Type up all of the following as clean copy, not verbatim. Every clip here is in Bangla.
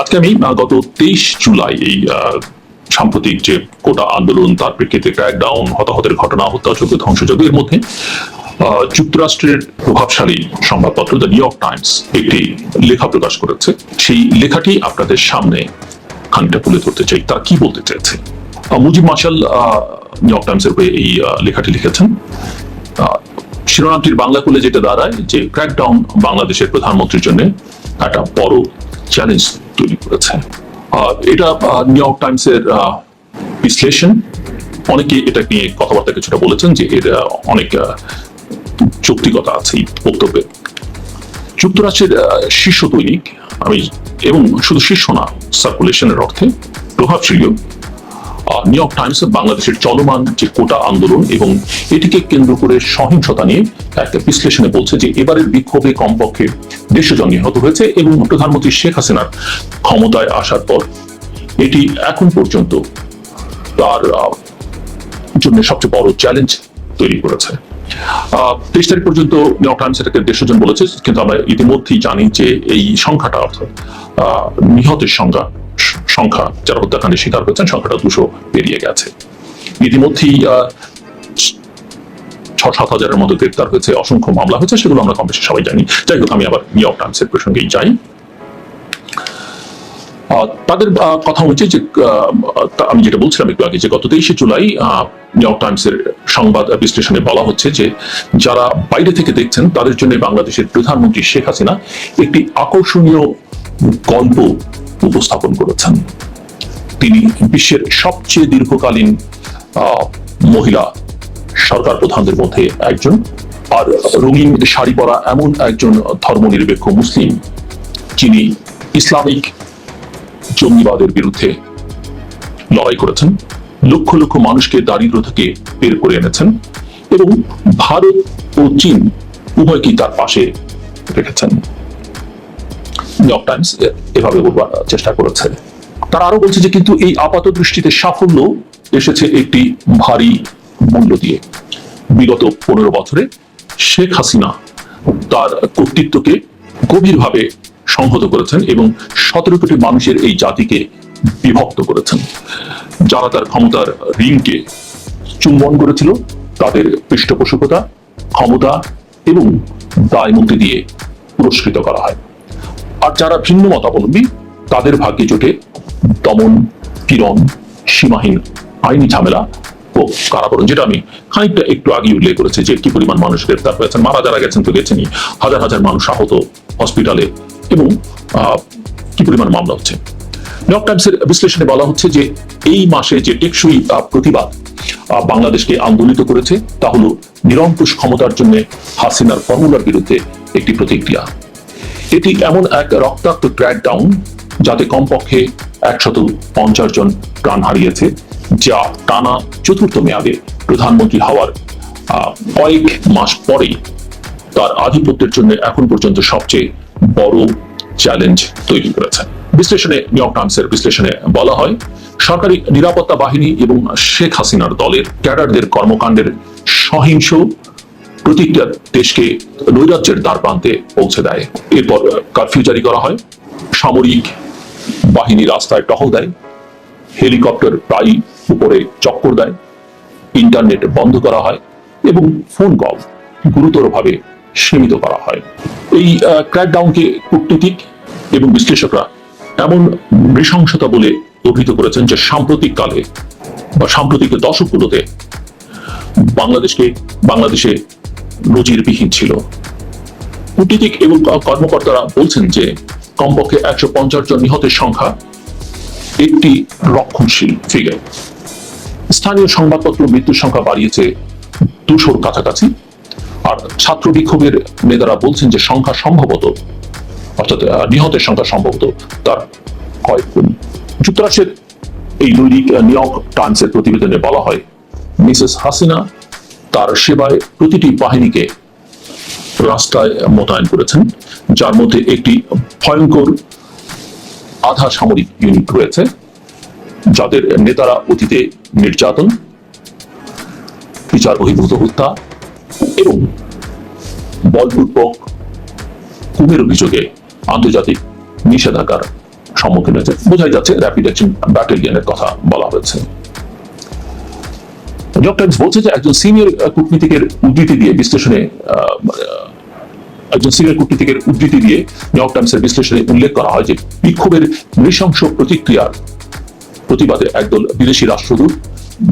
আজকে আমি গত 23 জুলাই এই সাম্প্রতিক যে কোটা আন্দোলন, তার প্রেক্ষিতে ক্র্যাকডাউন, হতাহতের ঘটনা, হত্যাযজ্ঞ, ধ্বংসযজ্ঞ, এর মধ্যে যুক্তরাষ্ট্রের প্রভাবশালী সংবাদপত্র দ্য নিউ ইয়র্ক টাইমস একটি লেখা প্রকাশ করেছে। সেই লেখাটি আপনাদের সামনে খানিকটা তুলে ধরতে চাই। তারা কি বলতে চেয়েছে? মুজিব মার্শাল নিউ ইয়র্ক টাইমসের হয়ে এই লেখাটি লিখেছেন। শিরোনামটির বাংলা করলে যেটা দাঁড়ায় যে ক্র্যাকডাউন বাংলাদেশের প্রধানমন্ত্রীর জন্য একটা বড় চ্যালেঞ্জ তৈরি করেছে। এটা নিউ ইয়র্ক টাইমসের বিশ্লেষণ। অনেকে এটা নিয়ে কথাবার্তা কিছুটা বলেছেন যে এর অনেক যৌক্তিকতা আছে এই বক্তব্যে। যুক্তরাষ্ট্রের শীর্ষ দৈনিক, এবং শুধু শীর্ষ না, সার্কুলেশনের অর্থে প্রভাবশালী নিউ ইয়র্ক টাইমস বাংলাদেশের চলমান যে কোটা আন্দোলন এবং এটিকে কেন্দ্র করে সহিংসতা নিয়ে একটা বিশ্লেষণে বলছে যে এবারের বিক্ষোভে কমপক্ষে 150 জন নিহত হয়েছে এবং প্রধানমন্ত্রী শেখ হাসিনার ক্ষমতায় আসার পর এটি এখন পর্যন্ত তার জন্য সবচেয়ে বড় চ্যালেঞ্জ তৈরি করেছে। 23 তারিখ পর্যন্ত নিউ ইয়র্ক টাইমস এটাকে 150 জন বলেছে, কিন্তু আমরা ইতিমধ্যেই জানি যে এই সংখ্যাটা, অর্থাৎ নিহতের সংখ্যা যারা হত্যাকাণ্ডের শিকার হয়েছেন, সংখ্যাটা 200 পেরিয়ে গেছে। ইতিমধ্যেই 6-7 হাজারের মতো গ্রেপ্তার হয়েছে, অসংখ্য মামলা হয়েছে, সেগুলো আমরা কম বেশি সবাই জানি। যাই হোক, আমি আবার নিউ ইয়র্ক টাইমসের প্রসঙ্গেই যাই। তাদের কথা হচ্ছে যে আমি যেটা বলছিলাম একটু আগে, যে গত 23 জুলাই নিউ ইয়র্ক টাইমসের সংবাদ বিশ্লেষণে বলা হচ্ছে যে যারা বাইরে থেকে দেখছেন তাদের জন্য বাংলাদেশের প্রধানমন্ত্রী শেখ হাসিনা একটি আকর্ষণীয় গল্প উপস্থাপন করেছেন। তিনি বিশ্বের সবচেয়ে দীর্ঘকালীন মহিলা সরকার প্রধানদের মধ্যে একজন, আর রঙিন শাড়ি পরা এমন একজন ধর্মনিরপেক্ষ মুসলিম যিনি ইসলামিক জঙ্গিবাদের বিরুদ্ধে লড়াই করেছেন, লক্ষ লক্ষ মানুষকে দারিদ্র থেকে বের করে এনেছেন এবং ভারত ও চীন উভয়কেই তার পাশে রেখেছেন। নিউ ইয়র্ক টাইমস এভাবে বলবার চেষ্টা করেছে। তারা আরো বলছে যে কিন্তু এই আপাত দৃষ্টিতে সাফল্য এসেছে একটি ভারী মূল্য দিয়ে। বিগত 15 বছরে শেখ হাসিনা তার কর্তৃত্বকে গভীরভাবে সংহত করেছেন এবং 17 কোটি মানুষের এই জাতিকে বিভক্ত করেছেন। যারা তার ক্ষমতার ঋণকে চুম্বন করেছিল তাদের পৃষ্ঠপোষকতা, ক্ষমতা এবং দায়মুক্তি দিয়ে পুরস্কৃত করা হয়। আর যারা ভিন্ন মতাবলম্বী তাদের ভাগ্যে জোটে দমন, পীড়ন, সীমাহীন আইনি ঝামেলা ও কারাবরণ। যেটা আমি খানিকটা একটু আগে উল্লেখ করেছি যে কি পরিমাণ মানুষ গ্রেপ্তার হয়েছেন, মারা যারা গেছেন তো গেছেনই, হাজার হাজার মানুষ আহত হসপিটালে, এবং কি পরিমাণ মামলা হচ্ছে। নিউ ইয়র্ক টাইমসের বিশ্লেষণে বলা হচ্ছে যে এই মাসে যে টেকসই প্রতিবাদ বাংলাদেশকে আন্দোলিত করেছে তা হলো নিরঙ্কুশ ক্ষমতার জন্য হাসিনার ফর্মুলার বিরুদ্ধে একটি প্রতিক্রিয়া। এটি এমন এক রক্তাক্ত ক্র্যাকডাউন যাতে কমপক্ষে 150 জন প্রাণ হারিয়েছে, যা টানা 4র্থ মেয়াদে প্রধানমন্ত্রী হওয়ার কয়েক মাস পরেই তার আধিপত্যের জন্য এখন পর্যন্ত সবচেয়ে বড় চ্যালেঞ্জ তৈরি করেছে। বিশ্লেষণে, নিউ ইয়র্ক টাইমসের বিশ্লেষণে বলা হয়, সরকারি নিরাপত্তা বাহিনী এবং শেখ হাসিনার দলের ক্যাডারদের কর্মকাণ্ডের সহিংস প্রতিক্রিয়া দেশকে নৈরাজ্যের দ্বারপ্রান্তে পৌঁছে দেয়। এরপর কারফিউ জারি করা হয়, সামরিক বাহিনী রাস্তায় টহল দেয়, হেলিকপ্টার প্রায় উপরে চক্কর দেয়, ইন্টারনেট বন্ধ করা হয় এবং ফোন কল গুরুতরভাবে সীমিত করা হয়। এই ক্র্যাকডাউনকে কূটনীতিক এবং বিশ্লেষকরা এমন নৃশংসতা বলে অভিহিত করেছেন যে সাম্প্রতিক কালে বা সাম্প্রতিক দশকগুলোতে বাংলাদেশে নজিরবিহীন ছিল। কূটনীতিক এবং কর্মকর্তারা বলছেন যে কমপক্ষে 150 জন নিহতের সংখ্যা একটি রক্ষণশীল ফিগার। স্থানীয় সংবাদপত্র মৃত্যুর সংখ্যা বাড়িয়েছে 200-র কাছাকাছি, আর ছাত্র বিক্ষোভের নেতারা বলছেন যে সংখ্যা সম্ভবত, অর্থাৎ নিহতের সংখ্যা সম্ভবত তার কয়েক গুণ। যুক্তরাষ্ট্রের এই দৈনিক নিউ ইয়র্ক টাইমসের প্রতিবেদনে বলা হয়, মিসেস হাসিনা তার সেবায় প্রতিটি বাহিনীকে রাস্তায় মোতায়েন করেছেন, যার মধ্যে একটি ভয়ঙ্কর আধা সামরিক ইউনিট রয়েছে যাদের নেতারা অতীতে নির্যাতন, বিচার বহির্ভূত হত্যা এবং বলপূর্বক গুমের অভিযোগে আন্তর্জাতিক নিষেধাজ্ঞার সম্মুখীন হয়েছে। বোঝাই যাচ্ছে র্যাপিড অ্যাকশন ব্যাটালিয়নের কথা বলা হয়েছে। নিউ ইয়র্ক টাইমস বলছে যে একজন সিনিয়র কূটনীতিকের উদ্ধৃতি দিয়ে বিশ্লেষণে নিউ ইয়র্ক টাইমসের বিশ্লেষণে উল্লেখ করা হয় যে বিক্ষোভের নৃশংস প্রতিক্রিয়ার প্রতিবাদে একদল বিদেশি রাষ্ট্রদূত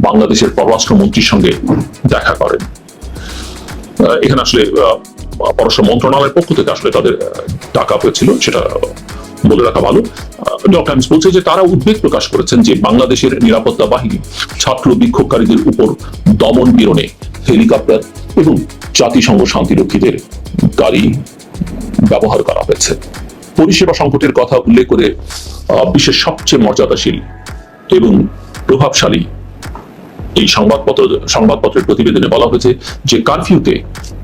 বাংলাদেশের পররাষ্ট্রমন্ত্রীর সঙ্গে দেখা করেন। এখানে আসলে পররাষ্ট্র মন্ত্রণালয়ের পক্ষ থেকে আসলে তাদের ডাকা হয়েছিল, সেটা বলে রাখা ভালো। নিউ ইয়র্ক টাইমস বলছে যে তারা উদ্বেগ প্রকাশ করেছেন যে বাংলাদেশের নিরাপত্তা বাহিনী ছাত্র বিক্ষোভকারীদের উপর দমন পীড়নে হেলিকপ্টার এবং জাতিসংঘ শান্তিরক্ষীদের গাড়ি ব্যবহার করা হয়েছে। পরিষেবা সংকটের কথা উল্লেখ করে বিশ্বের সবচেয়ে মর্যাদাশীল এবং প্রভাবশালী এই সংবাদপত্রের প্রতিবেদনে বলা হয়েছে যে কারফিউতে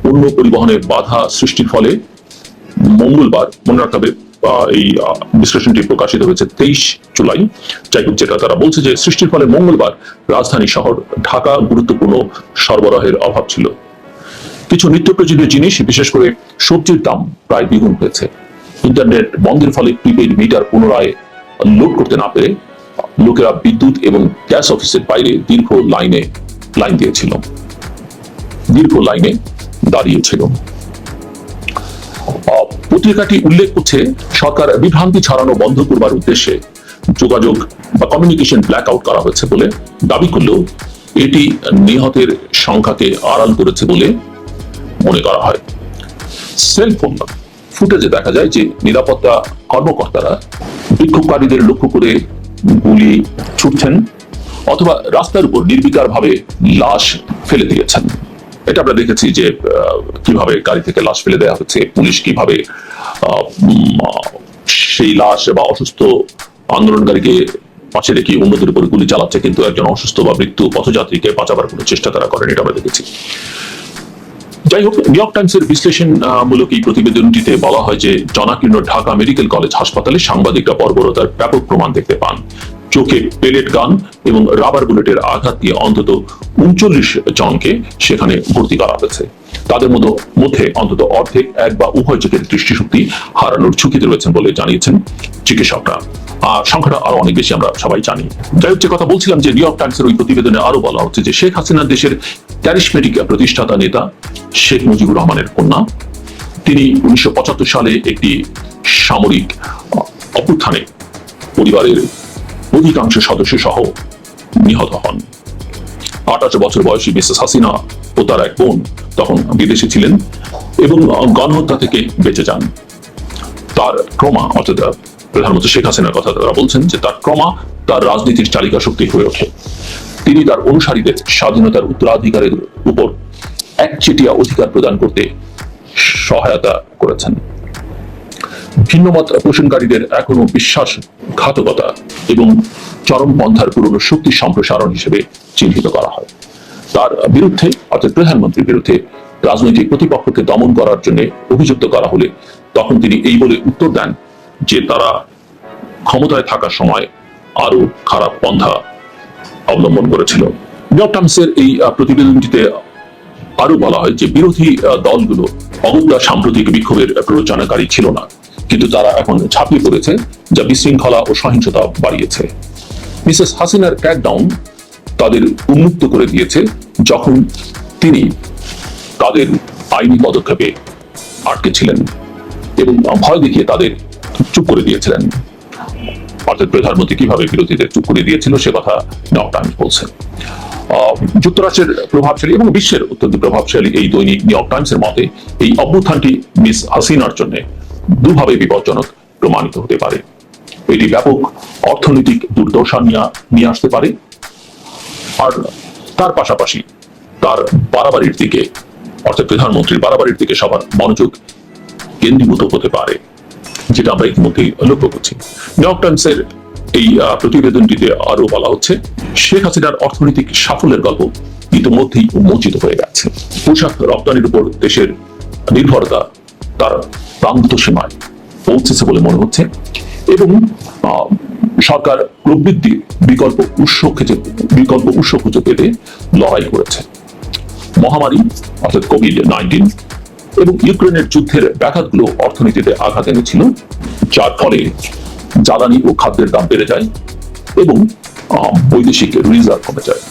পণ্য পরিবহনে বাধা সৃষ্টির ফলে মঙ্গলবার, মনে রাখতে হবে এই বিশ্লেষণটি প্রকাশিত হয়েছে 23 জুলাই। যাই হোক, যেটা তারা বলছে যে সৃষ্টির ফলে মঙ্গলবার রাজধানী শহর ঢাকা গুরুত্বপূর্ণ সরবরাহের অভাব ছিল। কিছু নিত্য প্রয়োজনীয় জিনিস, বিশেষ করে সবজির দাম প্রায় দ্বিগুণ হয়েছে। ইন্টারনেট বন্ধের ফলে প্রিপেইড মিটার পুনরায় লোড করতে না পেরে লোকেরা বিদ্যুৎ এবং গ্যাস অফিসের বাইরে দীর্ঘ লাইনে দাঁড়িয়েছিল। পত্রিকাটি উল্লেখ করছে সরকার বিভ্রান্তি ছড়ানো বন্ধ করবার উদ্দেশ্যে যোগাযোগ বা কমিউনিকেশন ব্ল্যাক আউট করা হয়েছে বলে দাবি করলেও এটি নিহতের সংখ্যাকে আড়াল করেছে বলে মনে করা হয়। সেলফোন ফুটেজে দেখা যায় যে নিরাপত্তা কর্মকর্তারা বিক্ষোভকারীদের লক্ষ্য করে গুলি ছুটছেন অথবা রাস্তার উপর নির্বিকারভাবে লাশ ফেলে দিয়েছেন। এটা আমরা দেখেছি যে কিভাবে গাড়ি থেকে লাশ ফেলে দেওয়া হচ্ছে, পুলিশ কিভাবে সেই লাশ বা অসুস্থ আন্দোলনকারীকে পাশে রেখে অন্যদের উপর গুলি চালাচ্ছে, কিন্তু একজন অসুস্থ বা মৃত্যু পথযাত্রীকে বাঁচাবার কোনো চেষ্টা তারা করেন, এটা আমরা দেখেছি। যাই হোক, নিউ ইয়র্ক টাইমসের বিশ্লেষণমূলক এই প্রতিবেদনটিতে বলা হয় যে জনাকীর্ণ ঢাকা মেডিকেল কলেজ হাসপাতালে সাংবাদিকরা বর্বরতার ব্যাপক প্রমাণ দেখতে পান। চোখে পেলেট গান এবং রাবার বুলেটের আঘাত দিয়ে অন্তত 39 জনকে সেখানে ভর্তি করা হয়েছে। তাদের মধ্যে অন্তত অর্ধেক এক বা উভয় চোখের দৃষ্টিশক্তি হারানোর ঝুঁকিতে রয়েছেন বলে জানিয়েছেন চিকিৎসকরা। আর সংখ্যাটা আরো অনেক বেশি আমরা সবাই জানি। যাই হোক, যে কথা বলছিলাম যে নিউ ইয়র্ক টাইমসের ওই প্রতিবেদনে আরো বলা হচ্ছে যে শেখ হাসিনা দেশের ক্যারিশমেটিক প্রতিষ্ঠাতা নেতা শেখ মুজিবুর রহমানের কন্যা। তিনি 1975 সালে একটি সামরিক অভ্যুত্থানে পরিবারের অধিকাংশ সদস্য সহ নিহত হন। 28 বছর বয়সী মিসেস হাসিনা ও তার এক বোন তখন বিদেশে ছিলেন এবং গণহত্যা থেকে বেঁচে যান। তার ট্রমা, অর্থাৎ প্রধানমন্ত্রী শেখ হাসিনার কথা তারা বলছেন যে তার ট্রমা তার রাজনীতির চালিকা শক্তি হয়ে ওঠে। তিনি তার অনুসারীদের স্বাধীনতার উত্তরাধিকারের উপর একচেটিয়া অধিকার প্রদান করতে সহায়তা করেছেন। ভিন্নমত পোষণকারীদের এখনো বিশ্বাসঘাতকতা এবং চরমপন্থার পুরনো শক্তি সম্প্রসারণ হিসেবে চিহ্নিত করা হয়। তার বিরুদ্ধে, অর্থাৎ প্রধানমন্ত্রীর বিরুদ্ধে রাজনৈতিক প্রতিপক্ষকে দমন করার জন্য অভিযুক্ত করা হলে তখন তিনি এই বলে উত্তর দেন যে তারা ক্ষমতায় থাকার সময় আরো খারাপ পন্থা অবলম্বন করেছিল। নিউ ইয়র্ক টাইমসের এই প্রতিবেদনটিতে আরো বলা হয় যে বিরোধী দলগুলো অগত্যা সাম্প্রতিক বিক্ষোভের প্ররোচনাকারী ছিল না, কিন্তু তারা এখন ঝাঁপিয়ে পড়েছে, যা বিশৃঙ্খলা ও সহিংসতা বাড়িয়েছে। মিসেস হাসিনার ক্র্যাকডাউন তাদের উন্মুক্ত করে দিয়েছে যখন তিনি তাদের আইনি পদক্ষেপে আটকে ছিলেন এবং ভয় দেখিয়ে তাদের চুপ করে দিয়েছিলেন। অর্থাৎ প্রধানমন্ত্রী কিভাবে বিরোধীদের চুপ করে দিয়েছিল সে কথা নিউ ইয়র্ক টাইমস বলছে। যুক্তরাষ্ট্রের প্রভাবশালী এবং বিশ্বের অত্যন্ত প্রভাবশালী এই দৈনিক নিউ ইয়র্ক টাইমসের মতে এই অভ্যুত্থানটি মিস হাসিনার জন্য দুভাবে বিপজ্জনক প্রমাণিত হতে পারে। এটি ব্যাপক অর্থনৈতিক দুর্দশা নিয়ে আসতে পারে, আর তার পাশাপাশি তার বাড়াবাড়ির দিকে, অর্থাৎ প্রধানমন্ত্রীর বাড়াবাড়ির দিকে সবার মনোযোগ কেন্দ্রীভূত হতে পারে, যেটা আমরা ইতিমধ্যেই লক্ষ্য করছি। নিউ ইয়র্ক টাইমসের এই প্রতিবেদনটিতে আরো বলা হচ্ছে শেখ হাসিনার অর্থনৈতিক সাফল্যের গল্প ইতিমধ্যেই উন্মোচিত হয়ে গেছে। পোশাক রপ্তানির উপর দেশের নির্ভরতা তার প্রান্ত সীমায় পৌঁছেছে বলে মনে হচ্ছে এবং সরকার প্রবৃদ্ধির বিকল্প উৎস খুঁজে পেতে লড়াই করেছে। মহামারী অর্থাৎ কোভিড-19 এবং ইউক্রেনের যুদ্ধের ব্যাঘাতগুলো অর্থনীতিতে আঘাত এনেছিল, যার ফলে জ্বালানি ও খাদ্যের দাম বেড়ে যায় এবং বৈদেশিক রিজার্ভ কমে যায়।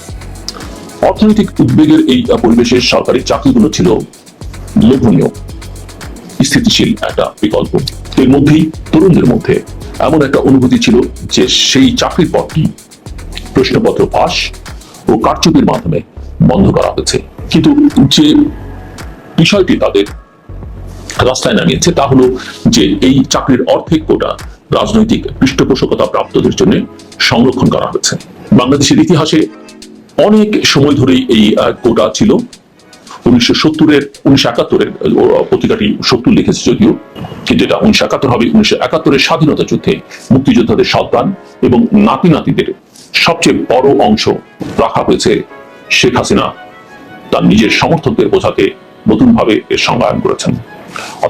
অর্থনৈতিক উদ্বেগের এই পরিবেশে সরকারি চাকরিগুলো ছিল লোভনীয়, স্থিতিশীল একটা বিকল্প। এর মধ্যেই তরুণদের মধ্যে এমন একটা অনুভূতি ছিল যে সেই চাকরির পদটি প্রশ্নপত্র ফাঁস ও কারচুপির মাধ্যমে বন্ধ করা হয়েছে। কিন্তু যে বিষয়টি তাদের রাস্তায় নামিয়েছে তা হলো যে এই চাকরির অর্ধেক কোটা রাজনৈতিক পৃষ্ঠপোষকতা প্রাপ্তদের জন্য সংরক্ষণ করা হয়েছে। বাংলাদেশের ইতিহাসে অনেক সময় ধরেই এই কোটা ছিল। 1971-এর পত্রিকাটি 70 লিখেছে যদিও, কিন্তু এটা 1971 হবে। 1971-এর স্বাধীনতা যুদ্ধে মুক্তিযোদ্ধাদের সন্তান এবং নাতি নাতিদের সবচেয়ে বড় অংশ রাখা হয়েছে শেখ হাসিনা তার নিজের সমর্থকদের বোঝাতে নতুন ভাবে এর সংজ্ঞায়ন করেছেন।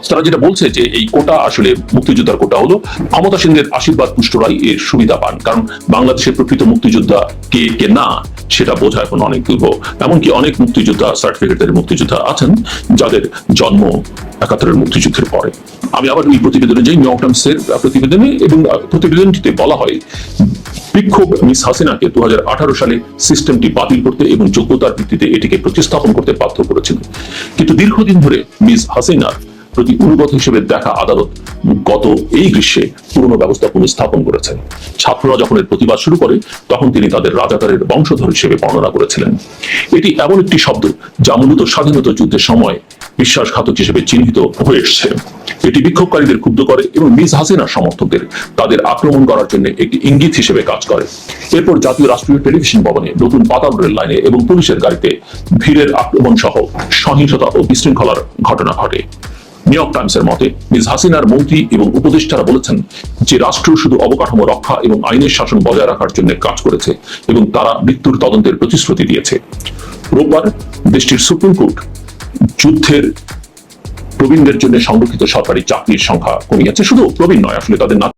তারা যেটা বলছে যে এই কোটা আসলে মুক্তিযোদ্ধার কোটা হলো ক্ষমতাসীনদের আশীর্বাদ পুষ্টরাই এর সুবিধা পান, কারণ বাংলাদেশের প্রকৃত মুক্তিযোদ্ধা কে কে না সেটা বোঝা এখন অনেক দুর্বল। এমনকি অনেক মুক্তিযোদ্ধা সার্টিফিকেটের মুক্তিযোদ্ধা আছেন যাদের জন্ম 71-এর মুক্তিযুদ্ধের পরে। আমি আবার এই প্রতিবেদনে যাই, নিউ ইয়র্ক টাইমসের প্রতিবেদনে, এবং প্রতিবেদনটিতে বলা হয় বিক্ষোভ মিস হাসিনাকে 2018 সালে সিস্টেমটি বাতিল করতে এবং যোগ্যতার ভিত্তিতে এটিকে প্রতিস্থাপন করতে বাধ্য করেছিল। কিন্তু দীর্ঘদিন ধরে মিস হাসিনার প্রতি অনুগত হিসেবে দেখা আদালত গত এই গ্রীষ্মে পুরনো ব্যবস্থা পুনঃস্থাপন করেছেন। ছাত্ররা যখন এর প্রতিবাদ শুরু করে তখন তিনি তাদের রাজাকারের বংশধর হিসেবে বর্ণনা করেছিলেন। এটি এমন একটি শব্দ যা মূলত স্বাধীনতা যুদ্ধের সময় বিশ্বাসঘাতক হিসেবে চিহ্নিত হয়ে এসছে। এটি বিক্ষোভকারীদের ক্ষুব্ধ করে এবং মিস হাসিনার সমর্থকদের তাদের আক্রমণ করার জন্য একটি ইঙ্গিত হিসেবে কাজ করে। এরপর জাতীয় রাষ্ট্রীয় টেলিভিশন ভবনে, নতুন পাতাল রেল লাইনে এবং পুলিশের গাড়িতে ভিড়ের আক্রমণ সহ সহিংসতা ও বিশৃঙ্খলার ঘটনা ঘটে। নিউ ইয়র্ক টাইমসের মতে মিস হাসিনার মন্ত্রী এবং উপদেষ্টারা বলেছেন যে রাষ্ট্র শুধু অবকাঠামো রক্ষা এবং আইনের শাসন বজায় রাখার জন্য কাজ করেছে এবং তারা মৃত্যুর তদন্তের প্রতিশ্রুতি দিয়েছে। রোববার দেশটির সুপ্রিম কোর্ট যুদ্ধের প্রবীণদের জন্য সংরক্ষিত সরকারি চাকরির সংখ্যা কমিয়েছে। শুধু প্রবীণ নয়, আসলে তাদের